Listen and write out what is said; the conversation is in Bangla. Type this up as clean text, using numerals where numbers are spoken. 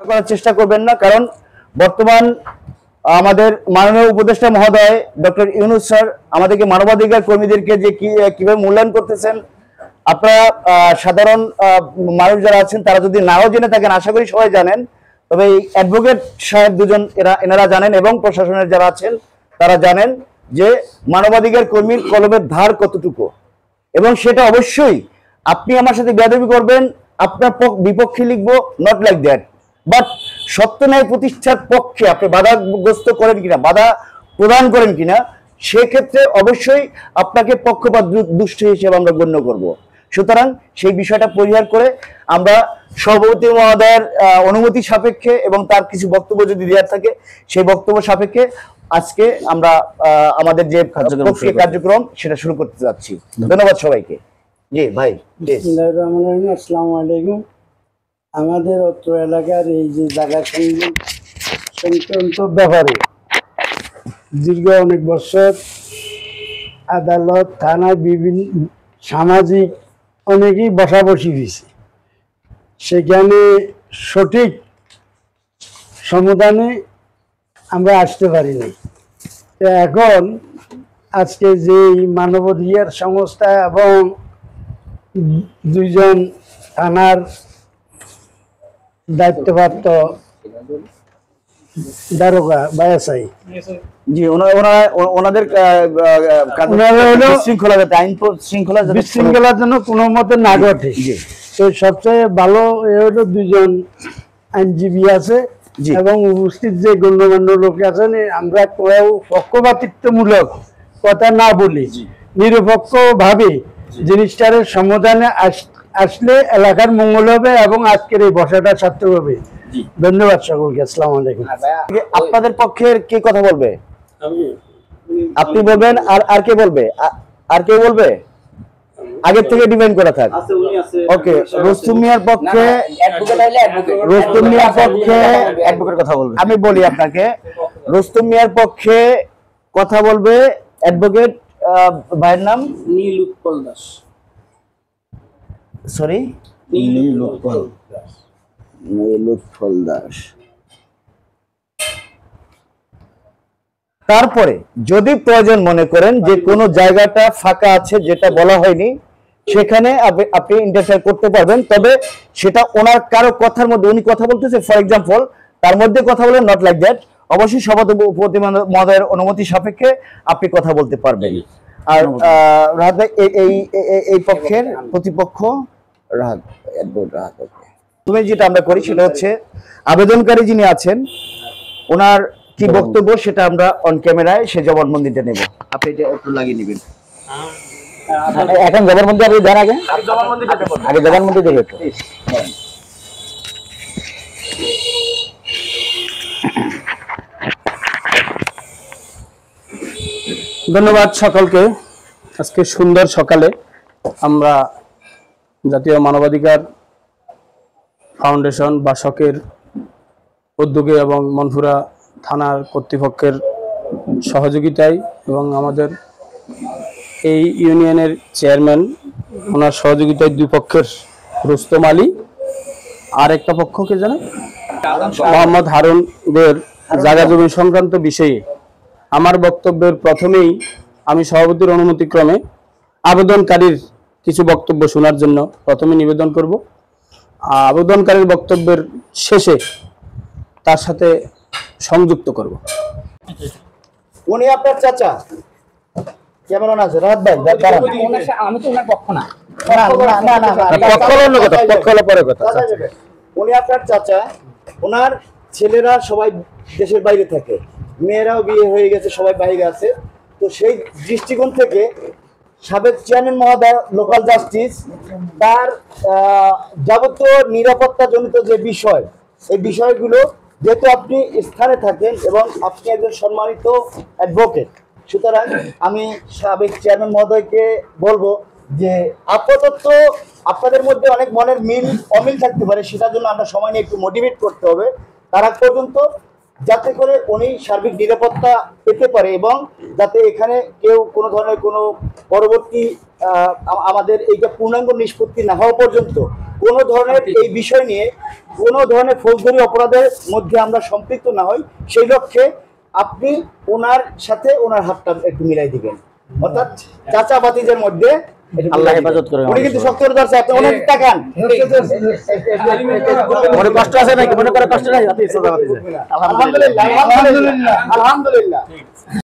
করার চেষ্টা করবেন না, কারণ বর্তমান আমাদের মাননীয় উপদেষ্টা মহোদয় ডক্টর ইউনূস স্যার আমাদেরকে মানবাধিকার কর্মীদেরকে যে কিভাবে মূল্যায়ন করতেছেন, আপনারা সাধারণ মানুষ যারা আছেন তারা যদি নাও জেনে থাকেন, আশা করি সবাই জানেন, তবে এই অ্যাডভোকেট সাহেব দুজন এনারা জানেন এবং প্রশাসনের যারা আছেন তারা জানেন যে মানবাধিকার কর্মীর কলমের ধার কতটুকু, এবং সেটা অবশ্যই আপনি আমার সাথে বেয়াদবি করবেন, আপনার বিপক্ষে লিখবো, নট লাইক দ্যাট, বাট সত্য ন্যায় প্রতিষ্ঠার পক্ষে আপনি বাধাগ্রস্ত করেন কিনা, বাধা প্রদান করেন কিনা, সেক্ষেত্রে অবশ্যই আপনাকে পক্ষপাত দুষ্ট হিসেবে আমরা গণ্য করব। সুতরাং সেই বিষয়টা পরিহার করে আমরা সভাপতি মহোদয়ের অনুমতি সাপেক্ষে এবং তার কিছু বক্তব্য যদি দেওয়ার থাকে সেই বক্তব্য সাপেক্ষে আজকে আমরা আমাদের যে কার্যক্রম সেটা শুরু করতে যাচ্ছি। ধন্যবাদ সবাইকে। জি ভাই। আসসালামু আলাইকুম। আমাদের অত্র এলাকার এই যে জায়গা সংক্রান্ত ব্যাপারে দীর্ঘ অনেক বছর আদালত, থানা, বিভিন্ন সামাজিক অনেকেই বসাবসি হয়েছে, সেখানে সঠিক সমাধানে আমরা আসতে পারিনি। এখন আজকে যে মানবাধিকার সংস্থা এবং দুইজন থানার দায়িত্বপ্রাপ্ত দারোগা বা এসআই, জি, ওনাদের বিশৃঙ্খলার জন্য কোনো মতে না ঘটে। তো সবচেয়ে ভালো হলো দুইজন আইনজীবী আছে এবং উপস্থিত যে গণ্যমান্য লোক আছেন, আমরা কেউ পক্ষপাতিত্বমূলক কথা না বলি, নিরপেক্ষ ভাবে জিনিসটার সমাধানে আসলে এলাকার মঙ্গল হবে এবং আজকের এই বসাটা সার্থক হবে। ধন্যবাদ সকলকে। আসসালামু আলাইকুম। আপনাদের পক্ষের কে কথা বলবে? আপনি বলবেন আর কে বলবে? আর কে বলবে? আগের থেকে ডিমান্ড করা থাক। ওকে, রুস্তম মিয়ার পক্ষে অ্যাডভোকেট কথা বলবে। আমি বলি আপনাকে, রুস্তম মিয়ার পক্ষে কথা বলবে অ্যাডভোকেট ভাইয়ের নাম নীলুৎপল দাস। সরি, নীলুৎপল দাস। তারপরে যদি প্রয়োজন মনে করেন যে কোনো জায়গাটা ফাঁকা আছে যেটা বলা হয়নি, সেখানে আপনি ইন্টারফেয়ার করতে পারবেন, তবে সেটা ওনার কারো কথার মধ্যে উনি কথা বলতেছে, ফর এক্সাম্পল তার মধ্যে কথা বলে, নট লাইক দ্যাট। অবশ্যই সভাপতি মহোদয়ের অনুমতি সাপেক্ষে আপনি কথা বলতে পারবেন। আর রাহাত ভাই এই পক্ষের প্রতিপক্ষ রাহাত, তুমি যেটা আমরা করি সেটা হচ্ছে আবেদনকারী যিনি আছেন ওনার কি বক্তব্য সেটা আমরা অন ক্যামেরায় সে জবানবন্দিটা নেব। আপনি এটা একটু লাগিয়ে নেবেন। এখন জবানবন্দি আপনি দেন, আগে জবানবন্দি দেবে একটু। ধন্যবাদ সকলকে। আজকে সুন্দর সকালে আমরা জাতীয় মানবাধিকার ফাউন্ডেশন বা শকের উদ্যোগে এবং মনপুরা থানার কর্তৃপক্ষের সহযোগিতায় এবং আমাদের এই ইউনিয়নের চেয়ারম্যান ওনার সহযোগিতায় দুই পক্ষের রুস্তম আলী আর একটা পক্ষকে জানেন মোহাম্মদ হারুনদের জায়গা জমি সংক্রান্ত বিষয়ে আমার বক্তব্যের প্রথমেই আমি সভাপতির অনুমতিক্রমে আবেদনকারীর কিছু বক্তব্য শোনার জন্য প্রথমে নিবেদন করব। আবেদনকারীর বক্তব্যের শেষে তার সাথে সংযুক্ত করব। উনি আপনার চাচা, কেমন আছে রাহাত ভাই? আমি তো ওনার পক্ষ না, উনি আপনার চাচা, ওনার ছেলেরা সবাই দেশের বাইরে থাকে, মেয়েরাও বিয়ে হয়ে গেছে, সবাই বাইরে আছে। তো সেই দৃষ্টিকোণ থেকে সাবেক চেয়ারম্যান মহোদয় লোকাল জাস্টিস তার যাবতীয় নিরাপত্তা জনিত যে বিষয়, এই বিষয়গুলো যেহেতু আপনি স্থানে থাকেন এবং আপনি একজন সম্মানিত অ্যাডভোকেট, সুতরাং আমি সাবেক চেয়ারম্যান মহোদয়কে বলবো যে আপাতত আপনাদের মধ্যে অনেক মনের মিল অমিল থাকতে পারে, সেটার জন্য আমরা সময় নিয়ে একটু মোটিভেট করতে হবে তার আগ পর্যন্ত, যাতে করে উনি সার্বিক নিরাপত্তা পেতে পারে এবং যাতে এখানে কেউ কোনো ধরনের কোনো পরবর্তী আমাদের এইটা পূর্ণাঙ্গ নিষ্পত্তি না হওয়া পর্যন্ত কোনো ধরনের এই বিষয় নিয়ে কোনো ধরনের ফৌজদারি অপরাধের মধ্যে আমরা সম্পৃক্ত না হই, সেই লক্ষ্যে আপনি ওনার সাথে ওনার হাতটা একটু মিলাই দিবেন, অর্থাৎ চাচা ভাতিজের মধ্যে। আল্লাহ হেফাজত করে। উনি কিন্তু শক্ত করে ধরছে, আপনি ওনার তাকান। মনে কষ্ট আছে নাকি? মনে করে কষ্ট নাই? আলহামদুলিল্লাহ, আলহামদুলিল্লাহ, আলহামদুলিল্লাহ।